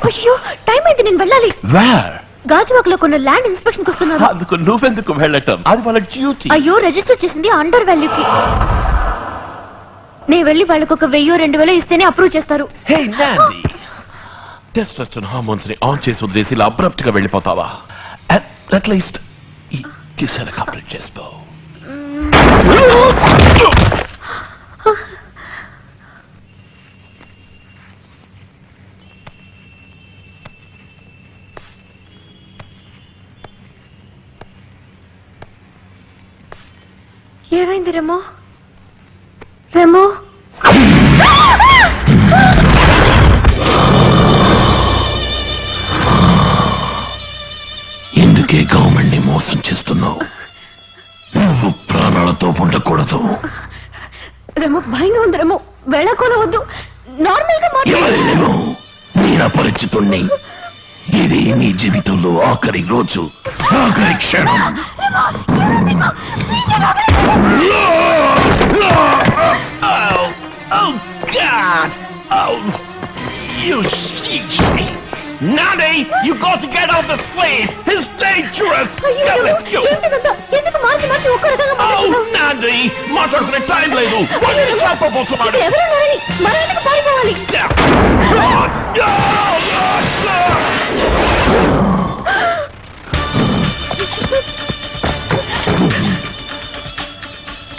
అయ్యో టైం అయితే నేను వెళ్ళాలి. గాజువాకలో కొన్ని ల్యాండ్ ఇన్స్పెక్షన్ వస్తున్నారు. అందుకు నువ్వెందుకు వెళ్ళటం? అది వాళ్ళ డ్యూటీ. అయ్యో రిజిస్టర్ చేసింది అండర్ వాల్యూకి. నేను వెళ్ళి వాళ్ళకి ఒక 1000-2000 ఇస్తేనే అప్రూవ్ చేస్తారు. హే నాండి, టెస్టోస్టెరాన్ హార్మోన్స్ ని ఆన్ చేసి వదిలేసి ఇలా అబ్రప్ట్ గా వెళ్ళిపోతావా? అట్లీస్ట్ ఈ కిస్ అని కంప్లీట్ చేసుకో. ఏమైంది రెమో? రెమో ఎందుకే గవర్నమెంట్ ని మోసం చేస్తున్నావు? నువ్వు ప్రాణాలతో ఉండకూడదు. రెమో భయంగా ఉంది. రెమో వెళ్ళకూడదు. నార్మల్ గా మాట్లాడు. నేను అపరిచితుణ్ణి. ఇది నీ జీవితంలో ఆఖరి రోజు, ఆఖరి క్షణం. Oh God! Oh, you sheesh me! Nandi, you got to get off this place. It's dangerous. Let's go. ఎందుకు మార్చి మార్చి ఒక్క రకంగా మాట్లాడుతున్నావు? Oh Nandi, మాట్లాడుకునే టైం లేదు. ఎవరు నాని? మనం ఎందుకు పారిపోవాలి?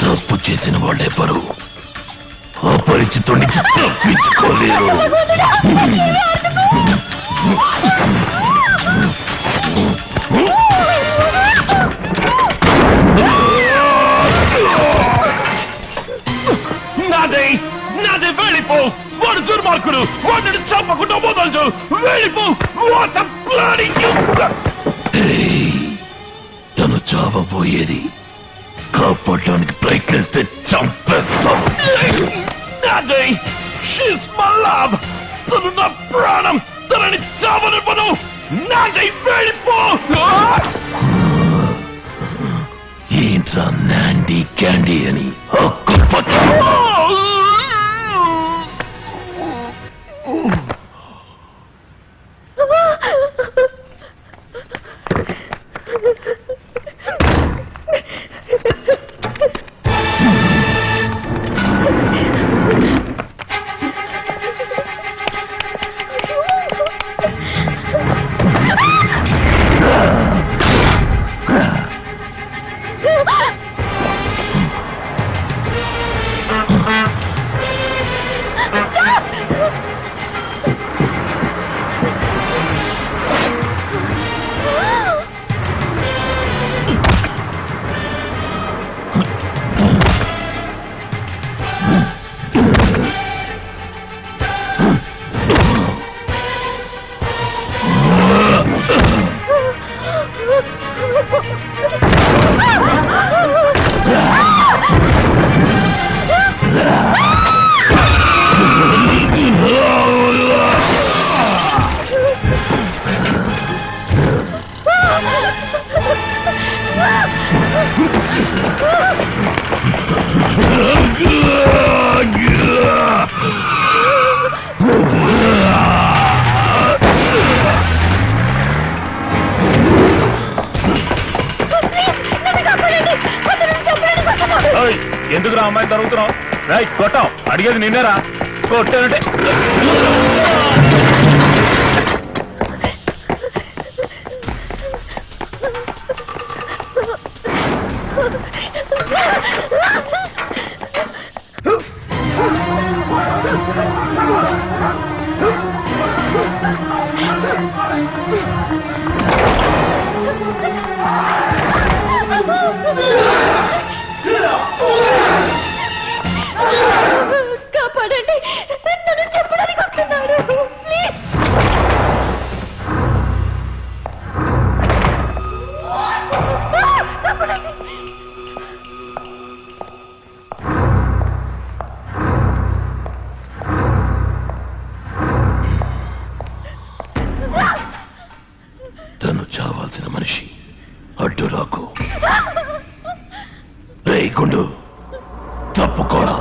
తప్పు చేసిన వాళ్ళెవరు అపరిచితుడిని తప్పించుకోలేరు. నాదే నాదే వెళ్ళిపో. వాడు దుర్మార్గుడు. వాడిని చంపకుండా వదలదు. వెళ్ళిపో. తను చావబోయేది. కాపాడడానికి ప్రయత్నిస్తే చంపేస్తాం. నాదే షీస్ మై లవ్. తను నా ప్రాణం. తనని చావనివ్వను. నాదే వెళ్ళిపో. ఏంట్రా నాండి క్యాండీ అని ఎందుకురా అమ్మాయి జరుగుతున్నావు? రైట్ కొట్టావు. అడిగేది నిన్నేరా. కొట్టానంటే కాపాడండి. నన్ను చెప్పడానికి వస్తున్నారు. ప్లీజ్. తను చావాల్సిన మనిషి. అడ్డు రాకు. రేయ్ గుండు, తప్పుకోరా.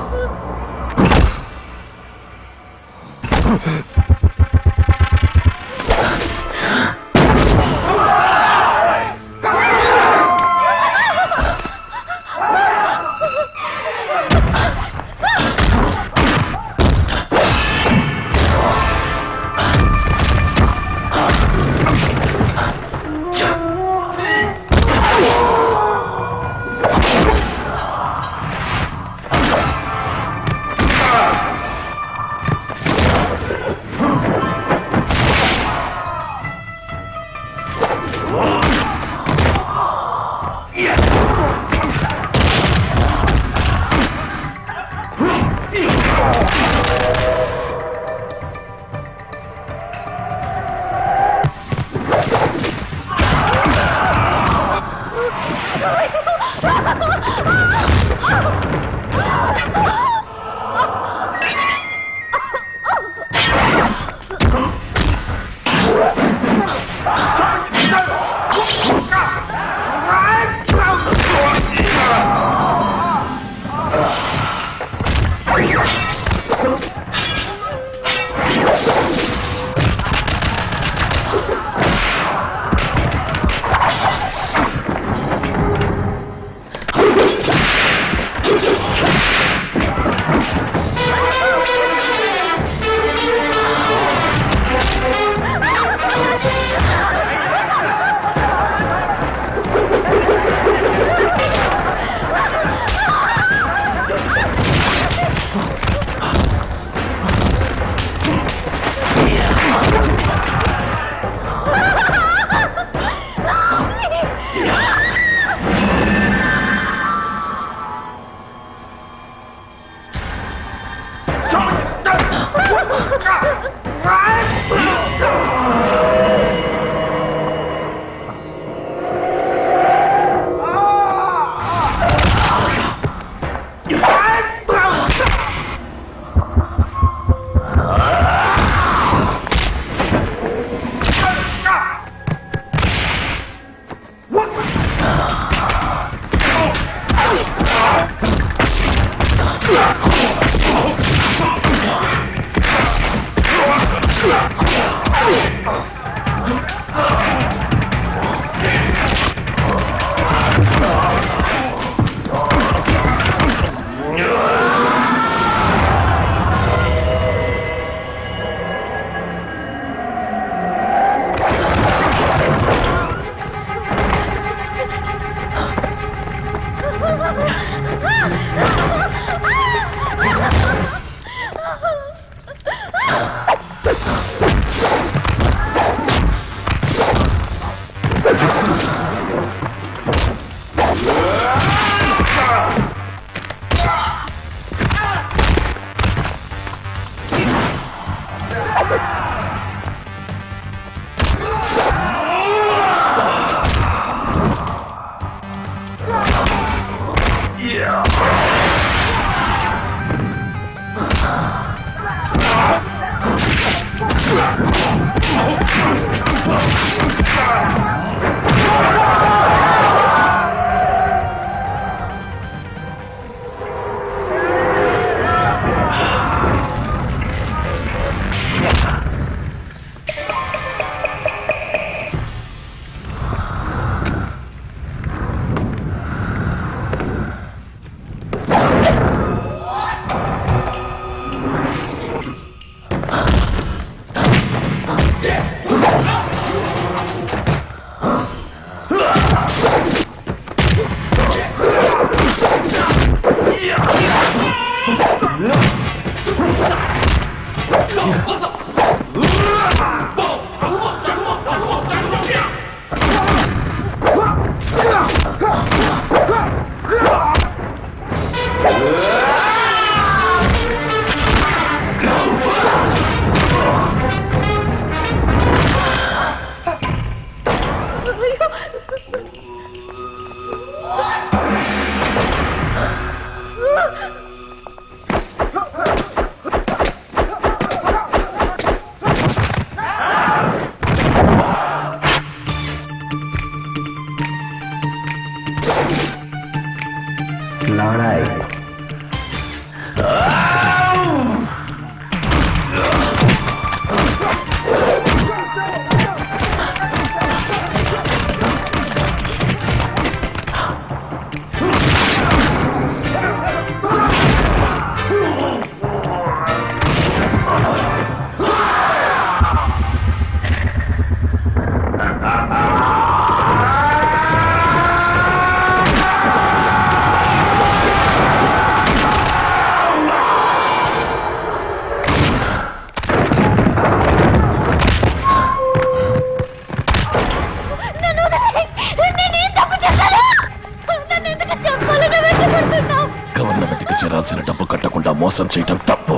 మోసం చేయటం తప్పు.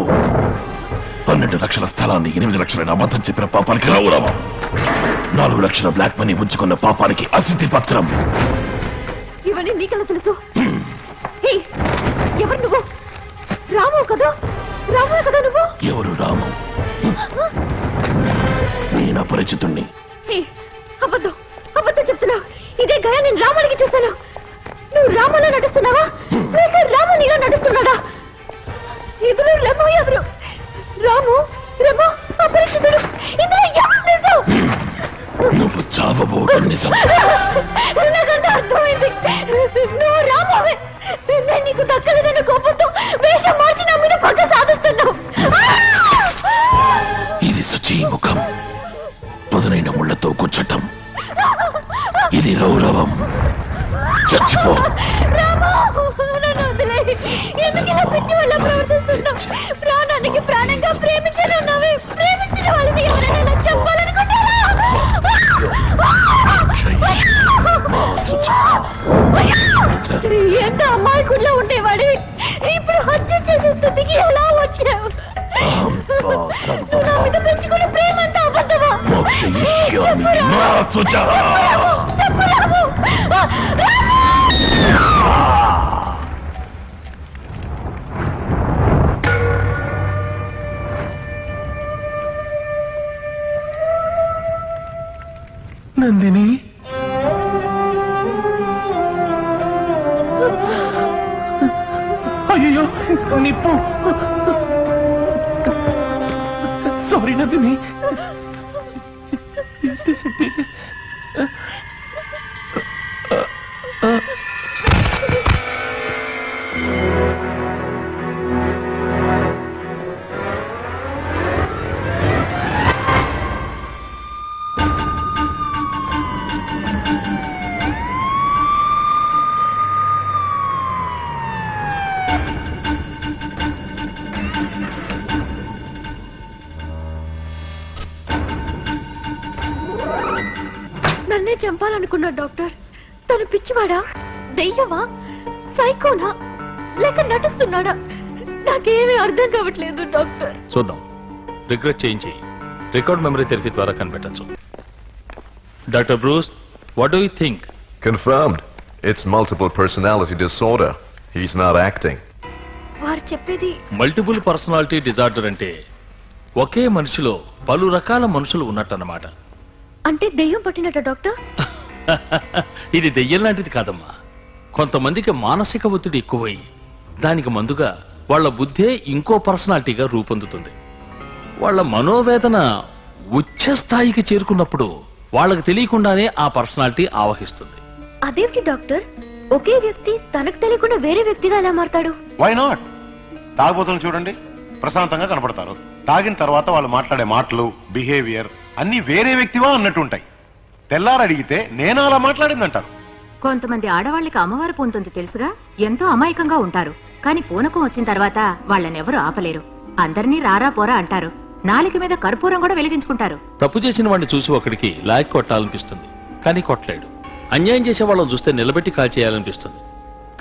12 లక్షల స్థలాన్ని 8 లక్షల అబద్ధం చెప్పిన పాపానికి రావురామా, 4 లక్షల బ్లాక్ మనీ ఉంచుకున్న పాపానికి అసిద్ధి పత్రం. ఇవన్నీ నీకెలా తెలుసు? ఎవరు నువ్వు? రాము కదా? రాము కదా నువ్వు? ఎవరు రాము? నేను అపరిచితుణ్ణి. అబద్ధం అబద్ధం చెప్తున్నావు. ఇదే గయా నేను రామునికి చూశాను. నువ్వు రాములో నడుస్తున్నావా లేక రాము నీలో నడుస్తున్నాడా? ఇందులో రెమో ఎవరు? రాము రెమో అపరిచితుడు, ఇందులో ఎవరు నిజం? నువ్వు చావబోవడం నిజం. నాకంటే అర్థమైంది. నువ్వు రామువే. నేను నీకు దక్కలేదన్న కోపంతో వేషం మార్చి నా మీద పగ సాధిస్తున్నావు. ఇది శుచి ముఖం, పదునైన ముళ్లతో కూర్చటం. ఇది రౌరవం. చచ్చిపో. ఎందుకు పిచ్చి వాళ్ళ ప్రవర్తిస్తున్నావు? ప్రాణానికి ప్రాణంగా ప్రేమించనున్నావే. ప్రేమించిన వాళ్ళని ఎవరైనా చెప్పాలనుకుంటారా? ఎంత అమ్మాయికుల్లో ఉండేవాడి ఇప్పుడు హత్య చేసే స్థితికి ఎలా వచ్చావు? నా మీద పెంచుకునే ప్రేమ అంతా అబద్ధమా? చెప్పరాము. నందిని, అయ్యో నిప్పు. సారీ నందిని. నన్నే చంపాలనుకున్నా డాక్టర్. తను పిచ్చివాడా, దెయ్యమా, సైకోనా లేక నటిస్తున్నాడా? నాకేమీ అర్థం కావట్లేదు డాక్టర్. చూద్దాం, రిగ్రెట్ చేయించి రికార్డ్ మెమరీ థెరపీ ద్వారా కనిపెట్టచ్చు. Doctor Bruce, what do you think? Confirmed. It's multiple personality disorder. He's not acting. వారు చెప్పేది మల్టిపుల్ పర్సనాలిటీ డిజార్డర్ అంటే ఒకే మనిషిలో పలు రకాల మనుషులు ఉన్నట్టన్నమాట. అంటే దెయ్యం పట్టినట్ట డాక్టర్? ఇది దెయ్యం లాంటిది కాదమ్మా. కొంతమందికి మానసిక ఒత్తిడి ఎక్కువై దానికి మందుగా వాళ్ళ బుద్ధే ఇంకో పర్సనాలిటీగా రూపొందుతుంది. వాళ్ళ మనోవేదన ఉచ్చ స్థాయికి చేరుకున్నప్పుడు వాళ్ళకి తెలియకుండానే ఆ పర్సనాలిటీ ఆవహిస్తుంది. అదేంటి డాక్టర్, ఒకే వ్యక్తి తనకు తెలియకుండా వేరే వ్యక్తిగా ఎలా మారతాడు? Why not? తాగుబోతులు చూడండి, ప్రశాంతంగా కనపడతారు. తాగిన తర్వాత వాళ్ళు మాట్లాడే మాటలు, బిహేవియర్ అన్ని వేరే వ్యక్తివా అన్నట్టుంటాయి. తెల్లారు అడిగితే నేను అలా మాట్లాడిందంటారు. కొంతమంది ఆడవాళ్ళకి అమ్మవారు పూనుతుంది తెలుసుగా, ఎంతో అమాయకంగా ఉంటారు. కాని పూనకం వచ్చిన తర్వాత వాళ్ళనెవరూ ఆపలేరు. అందరినీ రారా పోరా అంటారు. నాలుక మీద కర్పూరం కూడా వెలిగించుకుంటారు. తప్పు చేసిన వాడిని చూసి ఒకడికి లాక్ కొట్టాలనిపిస్తుంది, కానీ కొట్టలేడు. అన్యాయం చేసే వాళ్ళని చూస్తే నిలబెట్టి కాల్చేయాలనిపిస్తుంది,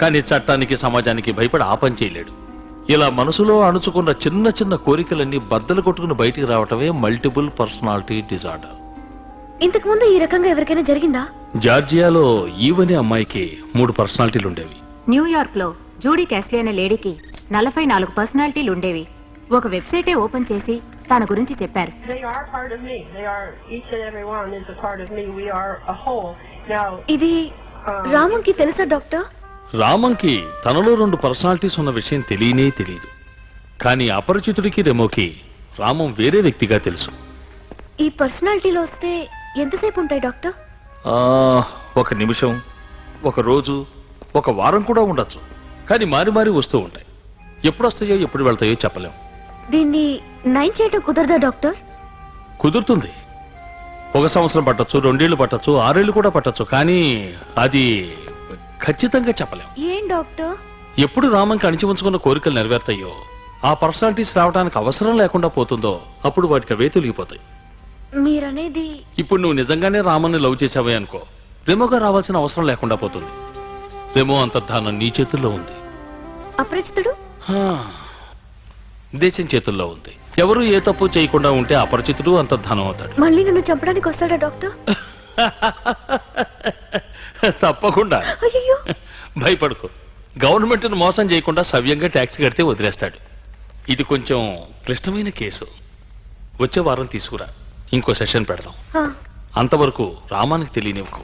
కానీ చట్టానికి సమాజానికి భయపడి ఆ పని చేయలేడు. ఇలా మనసులో అణుచుకున్న చిన్న చిన్న కోరికలన్నీ బద్దలు కొట్టుకుని బయటికి రావటమే మల్టిపుల్ పర్సనాలిటీ డిజార్డర్. ఇంతకు ముందు ఈ రకంగా ఎవరికైనా జరిగిందా? జార్జియాలో ఈవనే అమ్మాయికి 3 పర్సనాలిటీలు ఉండేవి. న్యూయార్క్ లో జూడీ క్యాస్లీ అనే లేడీకి 44 పర్సనాలిటీలు ఉండేవి. ఒక వెబ్సైటే ఓపెన్ చేసి తన గురించి చెప్పారు. They are part of me. They are, each and every one is a part of me. We are a whole. Now, ఇది రామంకి తెలుసా డాక్టర్? రామంకి తనలో 2 పర్సనాలిటీస్ ఉన్న విషయం తెలియనే తెలియదు. కానీ అపరిచితుడికి రెమోకి రామం వేరే వ్యక్తిగా తెలుసు. ఈ పర్సనాలిటీలో వస్తే ఎంతసేపు ఉంటాయి డాక్టర్? 1 నిమిషం, 1 రోజు, 1 వారం కూడా ఉండొచ్చు. కానీ మారి మారి వస్తూ ఉంటాయి. ఎప్పుడు వస్తాయో ఎప్పుడు వెళ్తాయో చెప్పలేం. దీన్ని నయం చేయటం కుదరదా డాక్టర్? కుదురుతుంది. 1 సంవత్సరం పట్టొచ్చు, 2 ఏళ్లు పట్టొచ్చు, 6 ఏళ్లు కూడా పట్టొచ్చు. కానీ అది ఖచ్చితంగా చెప్పలేం. ఏం డాక్టర్? ఎప్పుడు రామంకి అణిచి ఉంచుకున్న కోరికలు నెరవేర్తాయో, ఆ పర్సనాలిటీస్ రావడానికి అవసరం లేకుండా పోతుందో అప్పుడు వాటికి అవే తొలగిపోతాయి. మీరనేది ఇప్పుడు నువ్వు నిజంగానే రామన్ని లవ్ చేసావే అనుకో, రెమోగా రావాల్సిన అవసరం లేకుండా పోతుంది. రెమో అంతర్ధానం నీ చేతుల్లో ఉంది. అపరిచితుడు దేశం చేతుల్లో ఉంది. ఎవరు ఏ తప్పు చేయకుండా ఉంటే అపరిచితుడు అంతర్ధానం అవుతాడు. మళ్ళీ నన్ను చంపడానికి వస్తాడా డాక్టర్? తప్పకుండా. అయ్యో, భయపడుకో. గవర్నమెంట్ ను మోసం చేయకుండా సవ్యంగా ట్యాక్స్ కడితే వదిలేస్తాడు. ఇది కొంచెం క్లిష్టమైన కేసు. వచ్చే వారం తీసుకురా, ఇంకో సెషన్ పెడదాం. అంతవరకు రామానికి తెలియనివ్వకు.